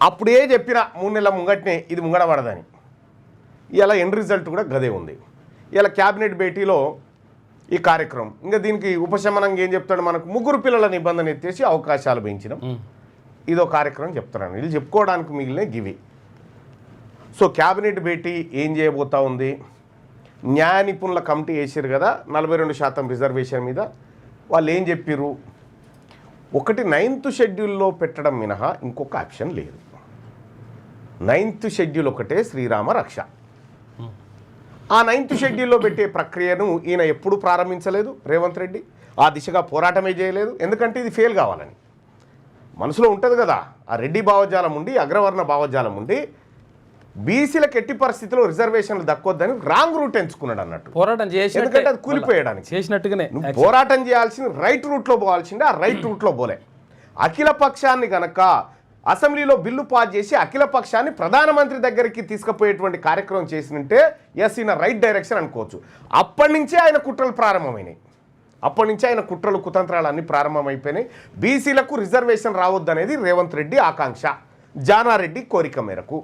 అప్పుడే చెప్పిన 3 నెలల ముంగట్నే ఇది ముంగడ పడదని. ఇలా ఎండ్ రిజల్ట్ కూడా గదే ఉంది. ఇలా క్యాబినెట్ భేటీలో ఈ కార్యక్రమం ఇంకా దీనికి ఉపశమనంగా ఏం చెప్తాడు, మనకు 3 పిల్లల నిబంధన ఎత్తేసి అవకాశాలు పెంచడం, ఇదో కార్యక్రమం చెప్తున్నాను. వీళ్ళు చెప్పుకోవడానికి మిగిలిన గివి. సో క్యాబినెట్ భేటీ ఏం చేయబోతా ఉంది, న్యాయ నిపుణుల కమిటీ వేసారు కదా 42% రిజర్వేషన్ మీద. వాళ్ళు ఏం చెప్పారు, ఒకటి 9th షెడ్యూల్లో పెట్టడం మినహా ఇంకొక ఆప్షన్ లేదు. 9th షెడ్యూల్ ఒకటే శ్రీరామ రక్ష. ఆ 9th షెడ్యూల్లో పెట్టే ప్రక్రియను ఈయన ఎప్పుడు ప్రారంభించలేదు రేవంత్ రెడ్డి. ఆ దిశగా పోరాటమే చేయలేదు. ఎందుకంటే ఇది ఫెయిల్ కావాలని మనసులో ఉంటుంది కదా. ఆ రెడ్డి భావజాలం ఉండి, అగ్రవర్ణ భావజాలం ఉండి, బీసీలకు ఎట్టి పరిస్థితుల్లో రిజర్వేషన్లు దక్కొద్దని రాంగ్ రూట్ ఎంచుకున్నాడు అన్నట్టు. పోరాటం చేసి ఎందుకంటే అది కూలిపోయడానికి చేసినట్టుగానే పోరాటం చేయాల్సింది రైట్ రూట్లో పోవాల్సిందే. ఆ రైట్ రూట్లో పోలే. అఖిల పక్షాన్ని గనక అసెంబ్లీలో బిల్లు పాస్ చేసి అఖిల పక్షాన్ని ప్రధానమంత్రి దగ్గరికి తీసుకుపోయేటువంటి కార్యక్రమం చేసినంటే ఎస్ ఈయన రైట్ డైరెక్షన్ అనుకోవచ్చు. అప్పటి నుంచే ఆయన కుట్రలు ప్రారంభమైనాయి. అప్పటి నుంచే ఆయన కుట్రలు కుతంత్రాలు అన్నీ ప్రారంభమైపోయినాయి. బీసీలకు రిజర్వేషన్ రావద్దనేది రేవంత్ రెడ్డి ఆకాంక్ష, జానారెడ్డి కోరిక మేరకు.